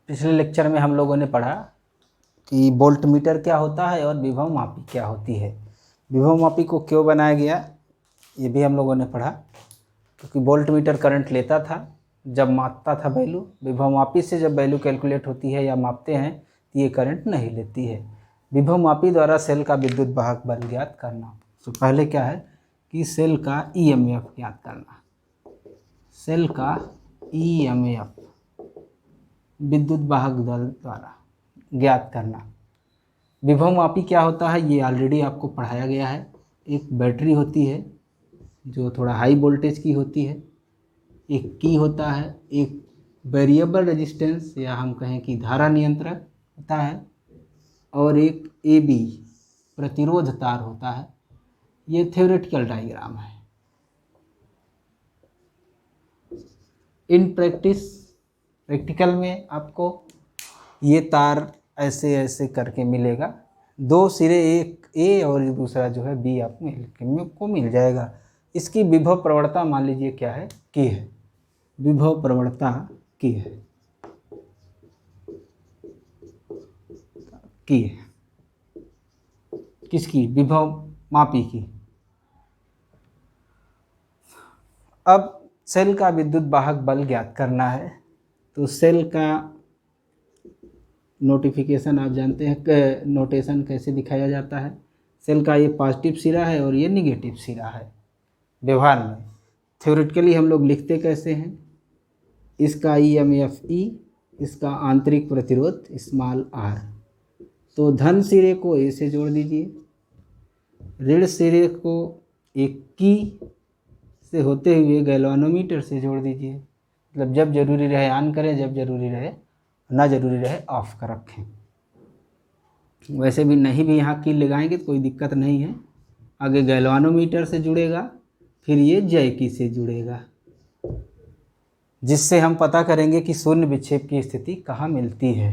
पिछले लेक्चर में हम लोगों ने पढ़ा कि वोल्ट मीटर क्या होता है और विभव मापी क्या होती है। विभव मापी को क्यों बनाया गया ये भी हम लोगों ने पढ़ा, क्योंकि वोल्ट मीटर करंट लेता था जब मापता था वैल्यू। विभव मापी से जब वैल्यू कैलकुलेट होती है या मापते हैं तो ये करंट नहीं लेती है। विभव मापी द्वारा सेल का विद्युत वाहक बल ज्ञात करना। तो पहले क्या है कि सेल का ईएमएफ ज्ञात करना। सेल का ईएमएफ विद्युत वाहक बल द्वारा ज्ञात करना। विभव मापी क्या होता है ये ऑलरेडी आपको पढ़ाया गया है। एक बैटरी होती है जो थोड़ा हाई वोल्टेज की होती है, एक की होता है, एक वेरिएबल रेजिस्टेंस या हम कहें कि धारा नियंत्रक होता है, और एक AB प्रतिरोध तार होता है। ये थ्योरेटिकल डायग्राम है। इन प्रैक्टिकल में आपको ये तार ऐसे ऐसे करके मिलेगा। दो सिरे, एक A और दूसरा जो है B आपको मिल जाएगा। इसकी विभव प्रवणता मान लीजिए क्या है, K है। विभव प्रवणता K है, K है। किसकी? विभव मापी की। अब सेल का विद्युत वाहक बल ज्ञात करना है। तो सेल का नोटिफिकेशन आप जानते हैं, नोटेशन कैसे दिखाया जाता है। सेल का ये पॉजिटिव सिरा है और ये निगेटिव सिरा है। व्यवहार में थ्योरेटिकली हम लोग लिखते कैसे हैं, इसका ईएमएफ E, इसका आंतरिक प्रतिरोध स्मॉल r। तो धन सिरे को A से जोड़ दीजिए, ऋण सिरे को एक की से होते हुए गैल्वानोमीटर से जोड़ दीजिए। मतलब जब जरूरी रहे ऑन करें, जब जरूरी रहे ना जरूरी रहे ऑफ कर रखें। वैसे भी नहीं भी यहाँ की लगाएंगे तो कोई दिक्कत नहीं है। आगे गैल्वानोमीटर से जुड़ेगा, फिर ये जैकी से जुड़ेगा, जिससे हम पता करेंगे कि शून्य विक्षेप की स्थिति कहाँ मिलती है।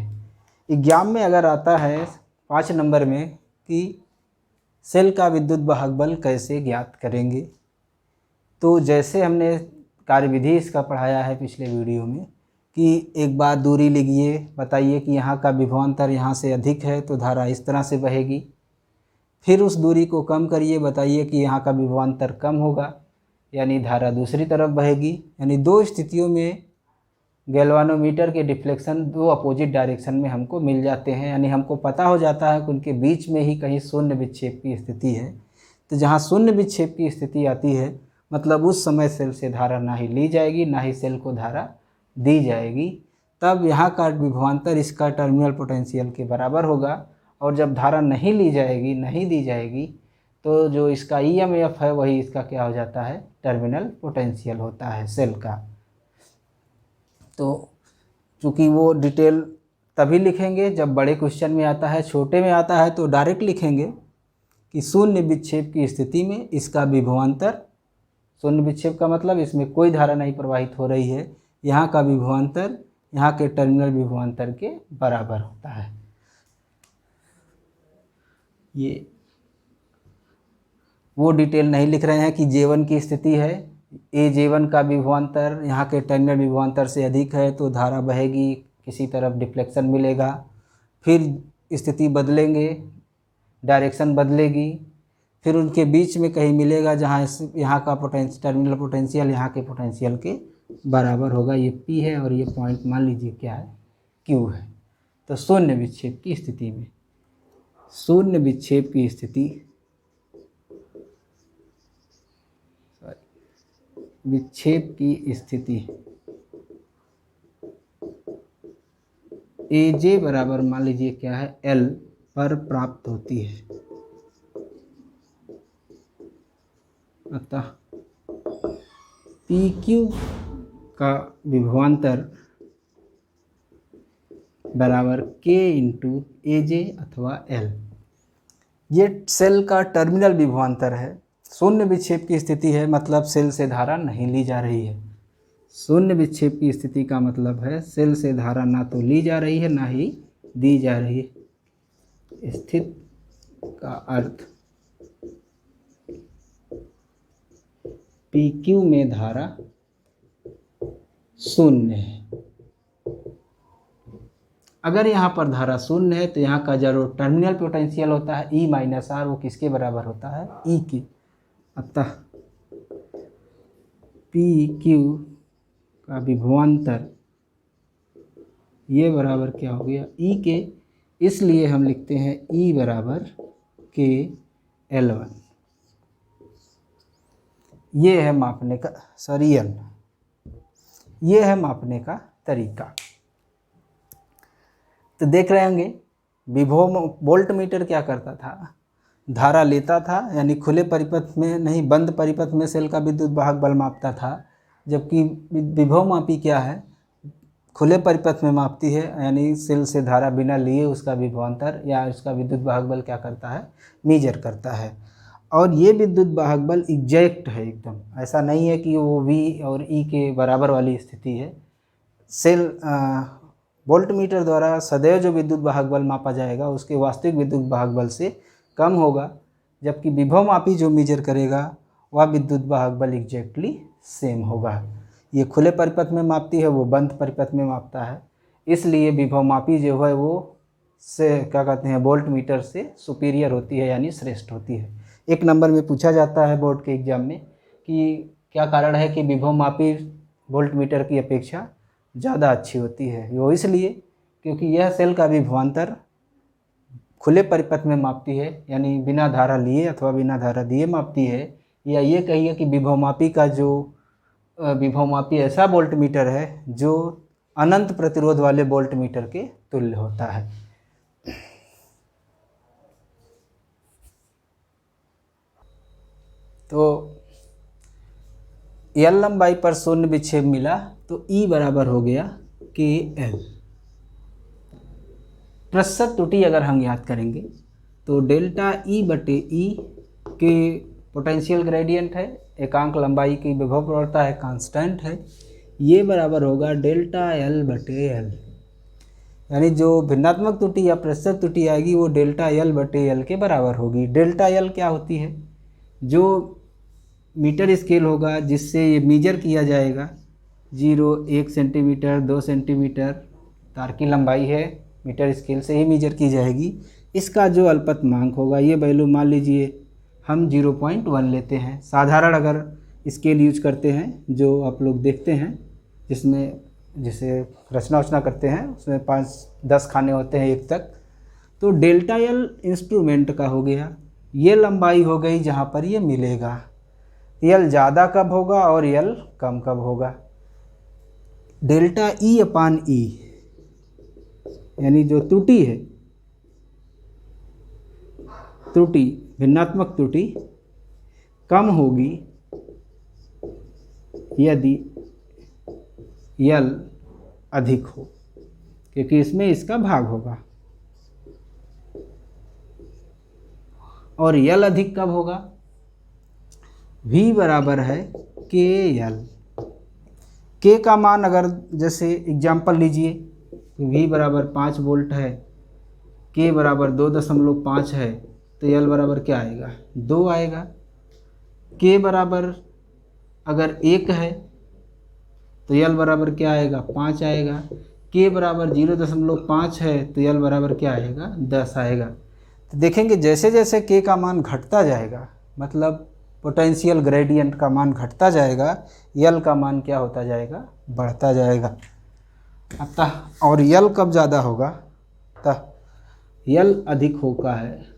एग्जाम में अगर आता है 5 नंबर में कि सेल का विद्युत वाहक बल कैसे ज्ञात करेंगे, तो जैसे हमने कार्यविधि इसका पढ़ाया है पिछले वीडियो में कि एक बार दूरी लीजिए, बताइए कि यहाँ का विभवांतर यहाँ से अधिक है तो धारा इस तरह से बहेगी। फिर उस दूरी को कम करिए, बताइए कि यहाँ का विभवांतर कम होगा, यानी धारा दूसरी तरफ बहेगी। यानी दो स्थितियों में गैल्वानोमीटर के डिफ्लेक्शन दो अपोजिट डायरेक्शन में हमको मिल जाते हैं। यानी हमको पता हो जाता है कि उनके बीच में ही कहीं शून्य विक्षेप की स्थिति है। तो जहाँ शून्य विक्षेप की स्थिति आती है मतलब उस समय सेल से धारा ना ही ली जाएगी ना ही सेल को धारा दी जाएगी। तब यहाँ का विभवांतर इसका टर्मिनल पोटेंशियल के बराबर होगा। और जब धारा नहीं ली जाएगी, नहीं दी जाएगी, तो जो इसका ईएमएफ है वही इसका क्या हो जाता है, टर्मिनल पोटेंशियल होता है सेल का। तो चूँकि वो डिटेल तभी लिखेंगे जब बड़े क्वेश्चन में आता है। छोटे में आता है तो डायरेक्ट लिखेंगे कि शून्य विक्षेप की स्थिति में इसका विभवांतर, शून्य विक्षेप का मतलब इसमें कोई धारा नहीं प्रवाहित हो रही है, यहाँ का विभवांतर यहाँ के टर्मिनल विभवांतर के बराबर होता है। ये वो डिटेल नहीं लिख रहे हैं कि J1 की स्थिति है, J1 का विभवांतर यहाँ के टर्मिनल विभवांतर से अधिक है तो धारा बहेगी, किसी तरफ डिफ्लेक्शन मिलेगा, फिर स्थिति बदलेंगे, डायरेक्शन बदलेगी, फिर उनके बीच में कहीं मिलेगा जहाँ यहाँ का टर्मिनल पोटेंशियल यहाँ के पोटेंशियल के बराबर होगा। ये P है और ये पॉइंट मान लीजिए क्या है, Q है। तो शून्य विक्षेप की स्थिति में, शून्य विक्षेप की स्थिति, विक्षेप की स्थिति AJ बराबर मान लीजिए क्या है, L पर प्राप्त होती है। अतः PQ का विभवांतर बराबर K इंटू AJ अथवा L। ये सेल का टर्मिनल विभवांतर है। शून्य विक्षेप की स्थिति है मतलब सेल से धारा नहीं ली जा रही है। शून्य विक्षेप की स्थिति का मतलब है सेल से धारा ना तो ली जा रही है ना ही दी जा रही है। स्थित का अर्थ PQ में धारा शून्य है। अगर यहाँ पर धारा शून्य है तो यहाँ का जो टर्मिनल पोटेंशियल होता है E माइनस आर, वो किसके बराबर होता है? E के। अतः पी क्यू का विभवांतर ये बराबर क्या हो गया? E के। इसलिए हम लिखते हैं E बराबर के L1। ये है मापने का, सॉरी L, ये है मापने का तरीका। तो देख रहे होंगे विभव वोल्ट मीटर क्या करता था? धारा लेता था, यानी खुले परिपथ में नहीं, बंद परिपथ में सेल का विद्युत वाहक बल मापता था, जबकि विभव मापी क्या है? खुले परिपथ में मापती है, यानी सेल से धारा बिना लिए उसका विभवांतर या उसका विद्युत वाहक बल क्या करता है? मेजर करता है। और ये विद्युत वाहक बल एग्जैक्ट है एकदम, ऐसा नहीं है कि वो V और E के बराबर वाली स्थिति है। सेल वोल्ट मीटर द्वारा सदैव जो विद्युत वाहक बल मापा जाएगा उसके वास्तविक विद्युत वाहक बल से कम होगा, जबकि विभव मापी जो मेजर करेगा वह विद्युत वाहक बल एग्जैक्टली सेम होगा। ये खुले परिपथ में मापती है, वो बंद परिपथ में मापता है, इसलिए विभव मापी जो है वो से क्या कहते हैं, वोल्ट मीटर से सुपीरियर होती है, यानी श्रेष्ठ होती है। एक नंबर में पूछा जाता है बोर्ड के एग्जाम में कि क्या कारण है कि विभव मापी वोल्ट मीटर की अपेक्षा ज़्यादा अच्छी होती है? वो इसलिए क्योंकि यह सेल का विभवांतर खुले परिपथ में मापती है, यानी बिना धारा लिए अथवा बिना धारा दिए मापती है, या ये कहिए कि विभव मापी का जो विभव मापी ऐसा वोल्ट मीटर है जो अनंत प्रतिरोध वाले वोल्ट मीटर के तुल्य होता है। तो L लंबाई पर शून्य विक्षेप मिला तो E बराबर हो गया KL। प्रतिशत त्रुटि अगर हम याद करेंगे तो डेल्टा E बटे E के पोटेंशियल ग्रेडियंट है, एकांक लंबाई की विभव प्रवणता है, कांस्टेंट है, ये बराबर होगा डेल्टा L बटे L। यानी जो भिन्नात्मक त्रुटि या प्रतिशत त्रुटि आएगी वो डेल्टा L बटे L के बराबर होगी। डेल्टा L क्या होती है? जो मीटर स्केल होगा जिससे ये मेजर किया जाएगा, 0, 1 सेंटीमीटर, 2 सेंटीमीटर तार की लंबाई है, मीटर स्केल से ही मेजर की जाएगी। इसका जो अल्पतमांक होगा, ये वैल्यू मान लीजिए हम 0.1 लेते हैं। साधारण अगर स्केल यूज करते हैं जो आप लोग देखते हैं, जिसमें जैसे रचना वचना करते हैं उसमें 5-10 खाने होते हैं 1 तक, तो डेल्टा L इंस्ट्रूमेंट का हो गया, ये लंबाई हो गई जहाँ पर ये मिलेगा। L ज़्यादा कब होगा और L कम कब होगा? डेल्टा E अपान E, यानी जो त्रुटि है, त्रुटि भिन्नात्मक त्रुटि कम होगी यदि L अधिक हो, क्योंकि इसमें इसका भाग होगा। और L अधिक कब होगा? V बराबर है KL। K का मान अगर जैसे एग्जाम्पल लीजिए, V बराबर 5 वोल्ट है, K बराबर 2.5 है, तो L बराबर क्या आएगा? 2 आएगा। K बराबर अगर 1 है तो L बराबर क्या आएगा? 5 आएगा। K बराबर 0.5 है तो L बराबर क्या आएगा? 10 आएगा। तो देखेंगे जैसे जैसे K का मान घटता जाएगा, मतलब पोटेंशियल ग्रेडियंट का मान घटता जाएगा, L का मान क्या होता जाएगा? बढ़ता जाएगा। अतः और L कब ज़्यादा होगा? अतः L अधिक होता है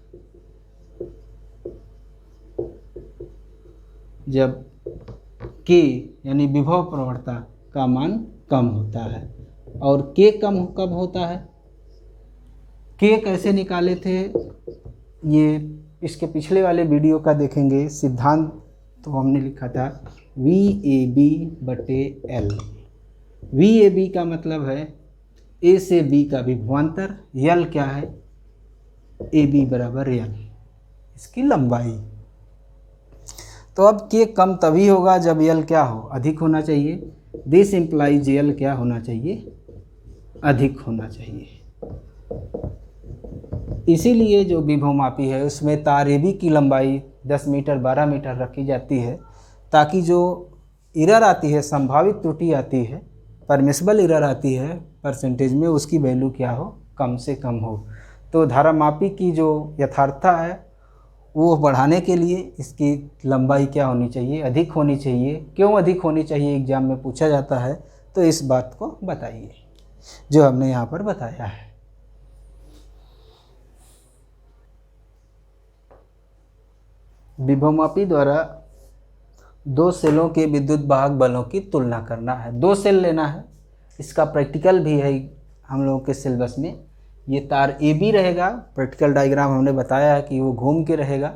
जब K यानी विभव प्रवणता का मान कम होता है। और K कम कब होता है? K कैसे निकाले थे ये इसके पिछले वाले वीडियो का देखेंगे। सिद्धांत तो हमने लिखा था VAB बटे L। VAB का मतलब है A से B का विभवांतर, L क्या है? AB बराबर L, इसकी लंबाई। तो अब K कम तभी होगा जब L क्या हो? अधिक होना चाहिए। दिस इम्प्लाइज L क्या होना चाहिए? अधिक होना चाहिए। इसीलिए जो विभव मापी है उसमें तार AB की लंबाई 10 मीटर 12 मीटर रखी जाती है, ताकि जो एरर आती है, संभावित त्रुटि आती है, परमिसिबल एरर आती है परसेंटेज में, उसकी वैल्यू क्या हो, कम से कम हो। तो धारामापी की जो यथार्थता है वो बढ़ाने के लिए इसकी लंबाई क्या होनी चाहिए, अधिक होनी चाहिए। क्यों अधिक होनी चाहिए, एग्जाम में पूछा जाता है, तो इस बात को बताइए जो हमने यहाँ पर बताया है। विभवमापी द्वारा दो सेलों के विद्युत वाहक बलों की तुलना करना है। दो सेल लेना है, इसका प्रैक्टिकल भी है हम लोगों के सिलेबस में। ये तार ए बी रहेगा, प्रैक्टिकल डायग्राम हमने बताया है कि वो घूम के रहेगा,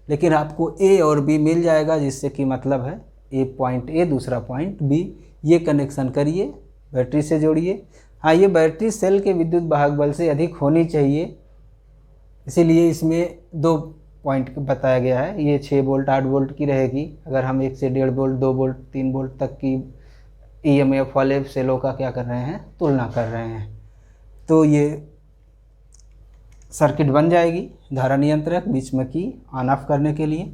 लेकिन आपको ए और बी मिल जाएगा, जिससे कि मतलब है ए पॉइंट ए, दूसरा पॉइंट बी। ये कनेक्शन करिए, बैटरी से जोड़िए। हाँ, ये बैटरी सेल के विद्युत वाहक बल से अधिक होनी चाहिए, इसीलिए इसमें दो पॉइंट बताया गया है। ये 6 वोल्ट 8 वोल्ट की रहेगी। अगर हम 1 से 1.5 वोल्ट 2 वोल्ट 3 वोल्ट तक की ईएमएफ वाले सेलों का क्या कर रहे हैं, तुलना कर रहे हैं, तो ये सर्किट बन जाएगी धारा नियंत्रक बीच में की ऑन ऑफ करने के लिए।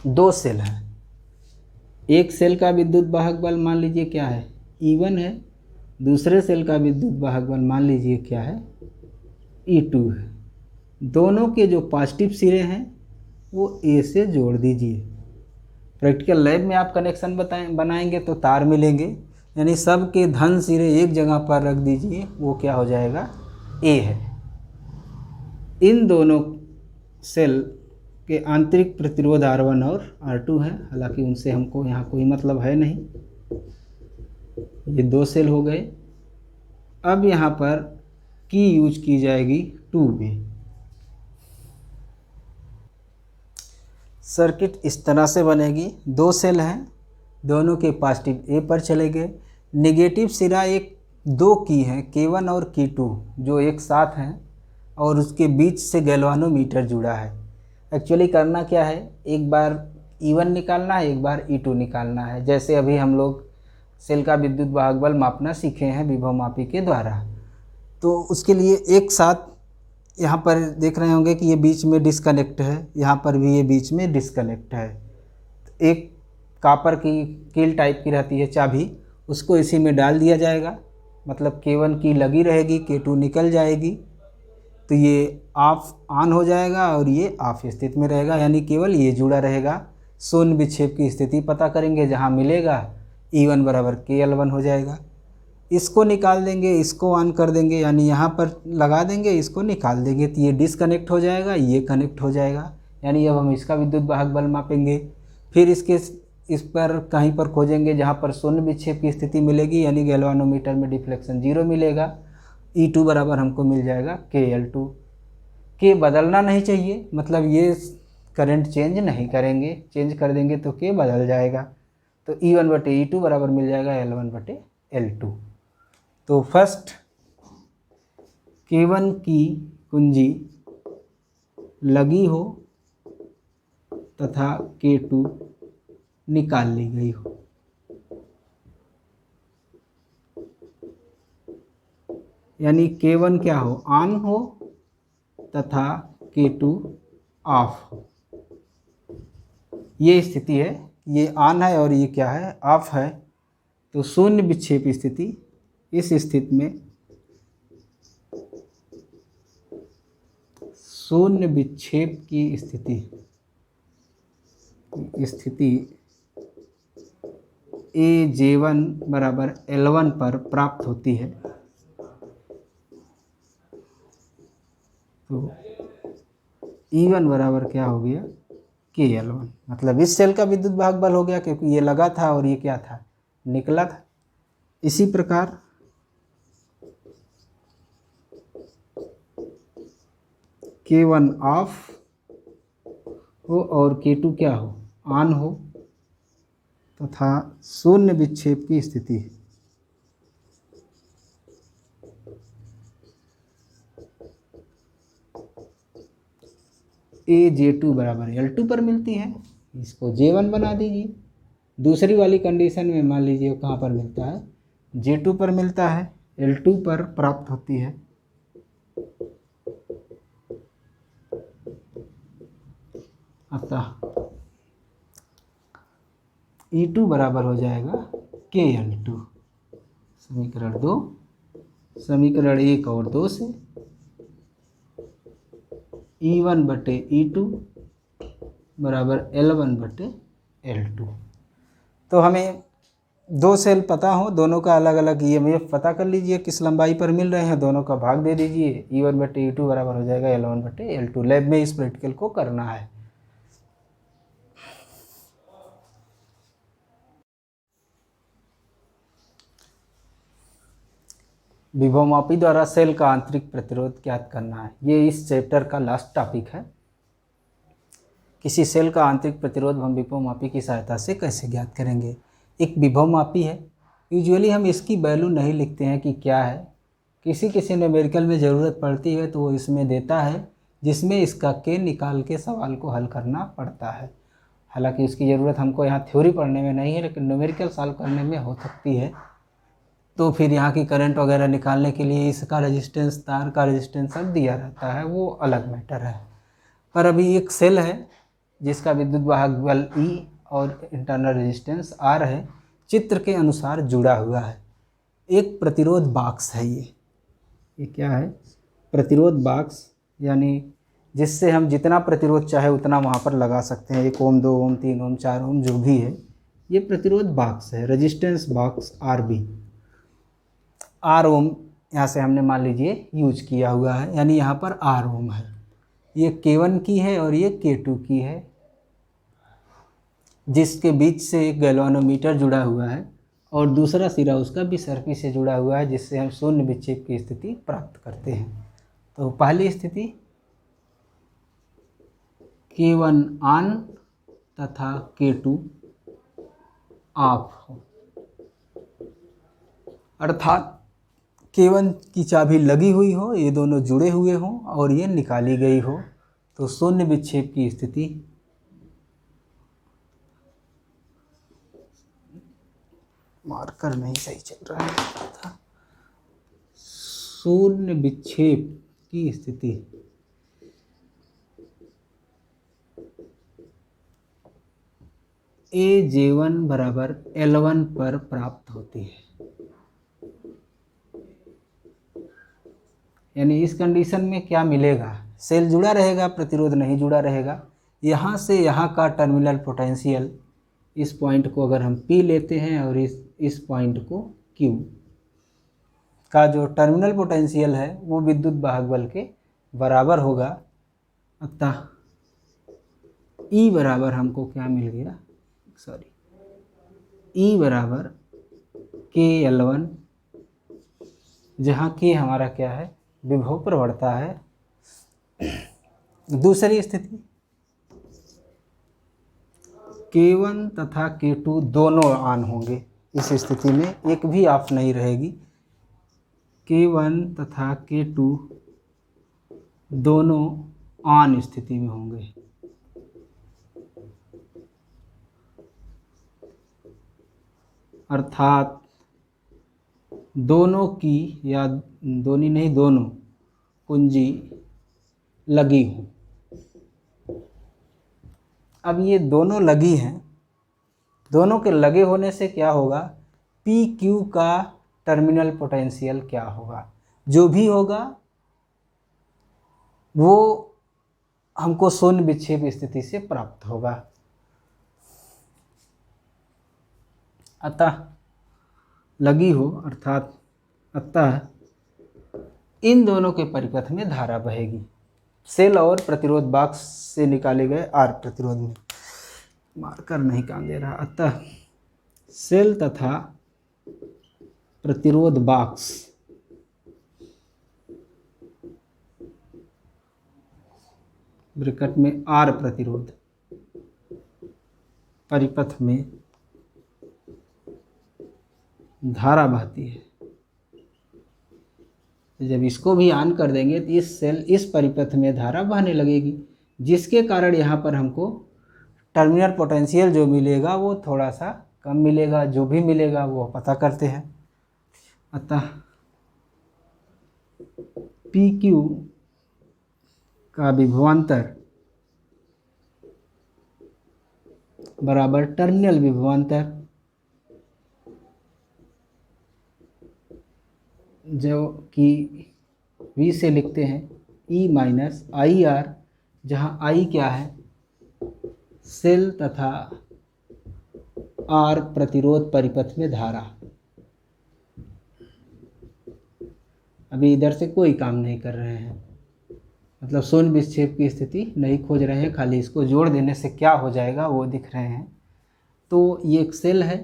दो सेल हैं, एक सेल का विद्युत वाहक बल मान लीजिए क्या है, E1 है। दूसरे सेल का विद्युत वाहक बल मान लीजिए क्या है, E2 है। दोनों के जो पॉजिटिव सिरे हैं वो ए से जोड़ दीजिए। प्रैक्टिकल लैब में आप कनेक्शन बनाएंगे तो तार मिलेंगे, यानी सब के धन सिरे एक जगह पर रख दीजिए, वो क्या हो जाएगा, ए है। इन दोनों सेल के आंतरिक प्रतिरोध R1 और R2 है, हालांकि उनसे हमको यहाँ कोई मतलब है नहीं। ये दो सेल हो गए। अब यहाँ पर की यूज की जाएगी 2B। सर्किट इस तरह से बनेगी, दो सेल हैं, दोनों के पॉजिटिव ए पर चले गए। नेगेटिव सिरा एक दो की है, K1 और K2, जो एक साथ हैं और उसके बीच से गैल्वानोमीटर जुड़ा है। एक्चुअली करना क्या है, एक बार E1 निकालना है, एक बार E2 निकालना है। जैसे अभी हम लोग सेल का विद्युत वाहक बल मापना सीखे हैं विभवमापी के द्वारा, तो उसके लिए एक साथ यहाँ पर देख रहे होंगे कि ये बीच में डिस्कनेक्ट है, यहाँ पर भी ये बीच में डिस्कनेक्ट है। एक कापर की कील टाइप की रहती है चाबी, उसको इसी में डाल दिया जाएगा, मतलब K1 की लगी रहेगी, K2 निकल जाएगी, तो ये ऑफ ऑन हो जाएगा और ये ऑफ स्थिति में रहेगा, यानी केवल ये जुड़ा रहेगा। शून्य विक्षेप की स्थिति पता करेंगे, जहाँ मिलेगा E1 बराबर KL1 हो जाएगा। इसको निकाल देंगे, इसको ऑन कर देंगे, यानी यहाँ पर लगा देंगे, इसको निकाल देंगे, तो ये डिसकनेक्ट हो जाएगा, ये कनेक्ट हो जाएगा, यानी अब हम इसका विद्युत वाहक बल मापेंगे। फिर इस पर कहीं पर खोजेंगे जहाँ पर शून्य विक्षेप की स्थिति मिलेगी, यानी गैल्वानोमीटर में डिफ्लेक्शन 0 मिलेगा। E2 बराबर हमको मिल जाएगा KL2। के बदलना नहीं चाहिए, मतलब ये करंट चेंज नहीं करेंगे, चेंज कर देंगे तो के बदल जाएगा। तो E1 बटे E2 बराबर मिल जाएगा L1 बटे L2। तो फर्स्ट K1 की कुंजी लगी हो तथा K2 निकाल ली गई हो। यानी K1 क्या हो, ऑन हो तथा K2 ऑफ हो। ये स्थिति है, ये ऑन है और ये क्या है, ऑफ है। तो शून्य विक्षेप स्थिति, इस स्थिति में शून्य विक्षेप की स्थिति AJ1 बराबर L1 पर प्राप्त होती है। तो E1 बराबर क्या हो गया, KL1, मतलब इस सेल का विद्युत वाहक बल हो गया, क्योंकि ये लगा था और ये क्या था, निकला था। इसी प्रकार K1 ऑफ हो और K2 क्या हो, ऑन हो तथा शून्य विक्षेप की स्थिति AJ2 बराबर L2 पर मिलती है। इसको J1 बना दीजिए। दूसरी वाली कंडीशन में मान लीजिए कहाँ पर मिलता है, J2 पर मिलता है, L2 पर प्राप्त होती है। अतः E2 बराबर हो जाएगा KL2। समीकरण 2, समीकरण 1 और 2 से E1 बटे E2 बराबर L1 बटे L2। तो हमें दो सेल पता हो, दोनों का अलग अलग EMF पता कर लीजिए किस लंबाई पर मिल रहे हैं, दोनों का भाग दे दीजिए। E1 बटे E2 बराबर हो जाएगा L1 बटे L2। लैब में इस प्रैक्टिकल को करना है। विभवमापी द्वारा सेल का आंतरिक प्रतिरोध ज्ञात करना है। ये इस चैप्टर का लास्ट टॉपिक है। किसी सेल का आंतरिक प्रतिरोध हम विभवमापी की सहायता से कैसे ज्ञात करेंगे। एक विभवमापी है, यूजुअली हम इसकी वैल्यू नहीं लिखते हैं कि क्या है, किसी किसी न्यूमेरिकल में ज़रूरत पड़ती है तो वो इसमें देता है, जिसमें इसका के निकाल के सवाल को हल करना पड़ता है। हालांकि उसकी ज़रूरत हमको यहाँ थ्योरी पढ़ने में नहीं है, लेकिन न्यूमेरिकल सॉल्व करने में हो सकती है। तो फिर यहाँ की करंट वगैरह निकालने के लिए इसका रेजिस्टेंस, तार का रेजिस्टेंस सब दिया रहता है, वो अलग मैटर है। पर अभी एक सेल है जिसका विद्युत वाहक बल E और इंटरनल रेजिस्टेंस R है, चित्र के अनुसार जुड़ा हुआ है। एक प्रतिरोध बॉक्स है ये क्या है? प्रतिरोध बॉक्स, यानी जिससे हम जितना प्रतिरोध चाहे उतना वहाँ पर लगा सकते हैं। 1 ओम, 2 ओम, 3 ओम, 4 ओम, जो भी है, ये प्रतिरोध बॉक्स है। रेजिस्टेंस बॉक्स RB, R ओम यहाँ से हमने मान लीजिए यूज किया हुआ है, यानी यहाँ पर R ओम है। ये K1 की है और ये K2 की है, जिसके बीच से एक गैल्वानोमीटर जुड़ा हुआ है और दूसरा सिरा उसका विसर्पी से जुड़ा हुआ है, जिससे हम शून्य विक्षेप की स्थिति प्राप्त करते हैं। तो पहली स्थिति K1 ऑन तथा K2 ऑफ हो, अर्थात K1 की चाबी लगी हुई हो, ये दोनों जुड़े हुए हों और ये निकाली गई हो, तो शून्य विक्षेप की स्थिति मार्कर नहीं सही चल रहा है। शून्य विक्षेप की स्थिति AJ1 बराबर L1 पर प्राप्त होती है। यानी इस कंडीशन में क्या मिलेगा? सेल जुड़ा रहेगा, प्रतिरोध नहीं जुड़ा रहेगा। यहाँ से यहाँ का टर्मिनल पोटेंशियल, इस पॉइंट को अगर हम P लेते हैं और इस पॉइंट को Q का जो टर्मिनल पोटेंशियल है वो विद्युत वाहक बल के बराबर होगा। अतः E बराबर हमको क्या मिल गया, E बराबर KL1, जहाँ K हमारा क्या है, विभव प्रवणता है। दूसरी स्थिति K1 तथा K2 दोनों ऑन होंगे। इस स्थिति में एक भी ऑफ नहीं रहेगी। K1 तथा K2 दोनों ऑन स्थिति में होंगे। अर्थात दोनों की, या दोनों नहीं, दोनों कुंजी लगी हो। अब ये दोनों लगी हैं, दोनों के लगे होने से क्या होगा, PQ का टर्मिनल पोटेंशियल क्या होगा, जो भी होगा वो हमको शून्य विक्षेप स्थिति से प्राप्त होगा। अतः लगी हो, अर्थात अतः इन दोनों के परिपथ में धारा बहेगी। सेल और प्रतिरोध बॉक्स से निकाले गए R प्रतिरोध में, मार्कर नहीं काम दे रहा। अतः सेल तथा प्रतिरोध बॉक्स ब्रैकेट में R प्रतिरोध परिपथ में धारा बहती है। जब इसको भी ऑन कर देंगे तो इस परिपथ में धारा बहने लगेगी, जिसके कारण यहाँ पर हमको टर्मिनल पोटेंशियल जो मिलेगा वो थोड़ा सा कम मिलेगा। जो भी मिलेगा वो पता करते हैं। अतः PQ का विभवांतर बराबर टर्मिनल विभवांतर, जो कि V से लिखते हैं E माइनस आई आर, जहाँ I क्या है, सेल तथा R प्रतिरोध परिपथ में धारा। अभी इधर से कोई काम नहीं कर रहे हैं, मतलब शून्य विक्षेप की स्थिति नहीं खोज रहे हैं, खाली इसको जोड़ देने से क्या हो जाएगा वो दिख रहे हैं। तो ये एक सेल है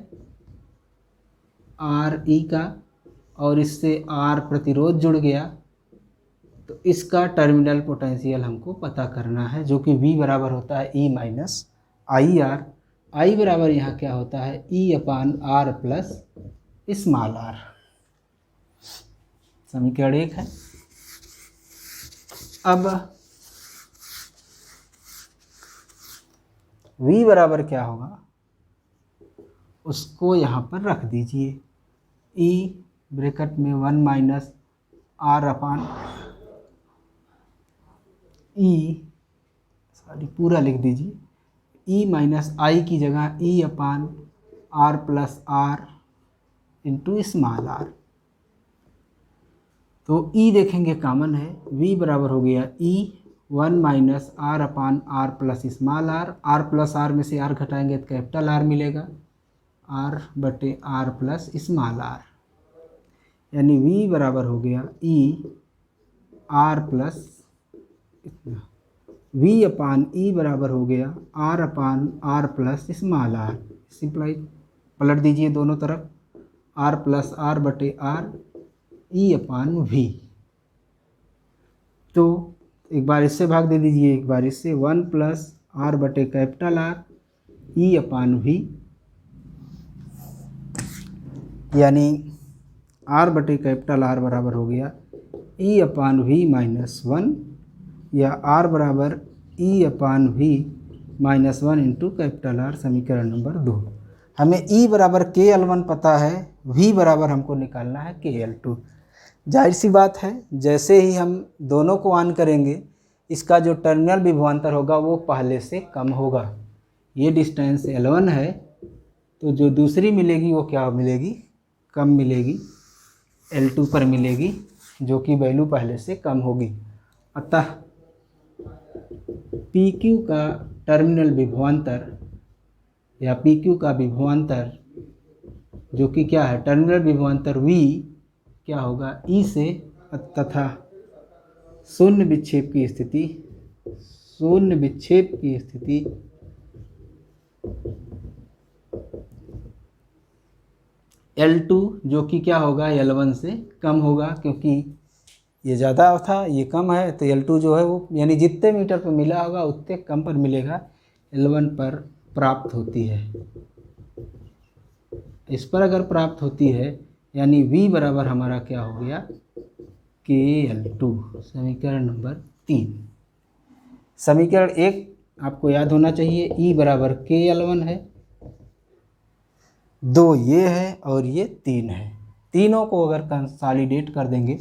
RE का, और इससे R प्रतिरोध जुड़ गया, तो इसका टर्मिनल पोटेंशियल हमको पता करना है, जो कि V बराबर होता है E minus I R. I बराबर यहाँ क्या होता है, E अपान R प्लस स्मॉल r। समीकरण 1 है। अब V बराबर क्या होगा उसको यहाँ पर रख दीजिए, E ब्रैकेट में 1 माइनस R अपान E, सॉरी पूरा लिख दीजिए, E माइनस आई की जगह E अपान R plus R into small r। तो E देखेंगे कॉमन है, V बराबर हो गया E 1 माइनस R अपान R plus small r। R plus R में से R घटाएंगे तो कैपिटल R मिलेगा, R बटे R प्लस स्मॉल r, यानी V बराबर हो गया E R प्लस V अपान E बराबर हो गया R अपान R plus small r। Simply पलट दीजिए दोनों तरफ, R प्लस R बटे R E अपान V। तो एक बार इससे भाग दे दीजिए, एक बार इससे, 1 प्लस R बटे कैपिटल R E अपान V, यानी R बटे कैपिटल R बराबर हो गया E अपान V माइनस 1, या R बराबर E अपान V minus 1 into capital R। समीकरण नंबर 2। हमें E बराबर KL1 पता है, V बराबर हमको निकालना है KL2। जाहिर सी बात है, जैसे ही हम दोनों को ऑन करेंगे इसका जो टर्मिनल विभवांतर होगा वो पहले से कम होगा। ये डिस्टेंस L1 है, तो जो दूसरी मिलेगी वो क्या मिलेगी, कम मिलेगी, L2 पर मिलेगी, जो कि वैल्यू पहले से कम होगी। अतः PQ का टर्मिनल विभवांतर या PQ का विभवांतर, जो कि क्या है, टर्मिनल विभवांतर V क्या होगा, E से, तथा शून्य विक्षेप की स्थिति, शून्य विक्षेप की स्थिति L2 जो कि क्या होगा, L1 से कम होगा, क्योंकि ये ज़्यादा था ये कम है, तो L2 जो है वो, यानी जितने मीटर पर मिला होगा उतने कम पर मिलेगा, L1 पर प्राप्त होती है। इस पर अगर प्राप्त होती है, यानी V बराबर हमारा क्या हो गया, KL2। समीकरण नंबर 3। समीकरण 1 आपको याद होना चाहिए, E बराबर KL1 है, 2 ये है और ये 3 है। तीनों को अगर कंसोलिडेट कर देंगे,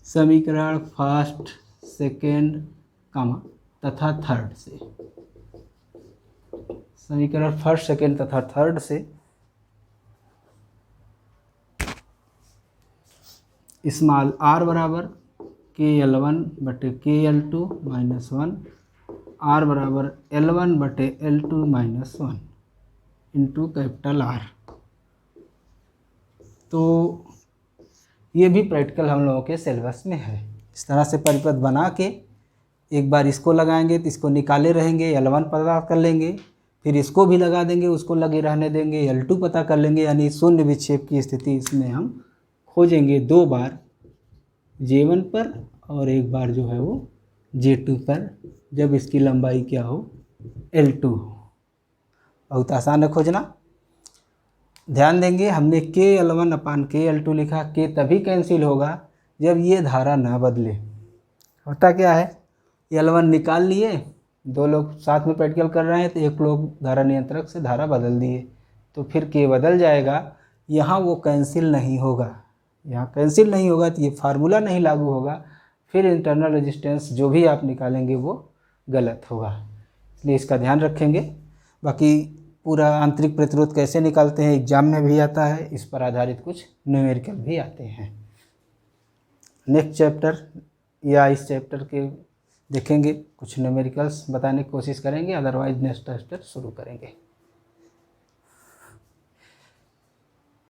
समीकरण फर्स्ट, सेकेंड, तथा थर्ड से, समीकरण फर्स्ट, सेकेंड तथा थर्ड से स्मॉल r बराबर KL1 बटे KL2 माइनस 1, R बराबर L1 बटे L2 minus 1 into capital R। तो ये भी प्रैक्टिकल हम लोगों के सिलेबस में है। इस तरह से परिपथ बना के एक बार इसको लगाएंगे तो इसको निकाले रहेंगे, L1 पता कर लेंगे, फिर इसको भी लगा देंगे, उसको लगे रहने देंगे, L2 पता कर लेंगे, यानी शून्य विक्षेप की स्थिति इसमें हम खोजेंगे 2 बार, J1 पर और एक बार जो है वो J2 पर, जब इसकी लंबाई क्या हो, L2 हो। बहुत आसान है खोजना। ध्यान देंगे, हमने KL1 अपान KL2 लिखा, K तभी कैंसिल होगा जब ये धारा ना बदले। होता क्या है, L1 निकाल लिए, 2 लोग साथ में प्रैक्टिकल कर रहे हैं, तो एक लोग धारा नियंत्रक से धारा बदल दिए, तो फिर K बदल जाएगा, यहाँ वो कैंसिल नहीं होगा, यहाँ कैंसिल नहीं होगा, तो ये फार्मूला नहीं लागू होगा, फिर इंटरनल रेजिस्टेंस जो भी आप निकालेंगे वो गलत होगा, इसलिए इसका ध्यान रखेंगे। बाकी पूरा आंतरिक प्रतिरोध कैसे निकालते हैं एग्जाम में भी आता है, इस पर आधारित कुछ न्यूमेरिकल भी आते हैं। नेक्स्ट चैप्टर या इस चैप्टर के देखेंगे, कुछ न्यूमेरिकल्स बताने की कोशिश करेंगे, अदरवाइज नेक्स्ट चैप्टर शुरू करेंगे।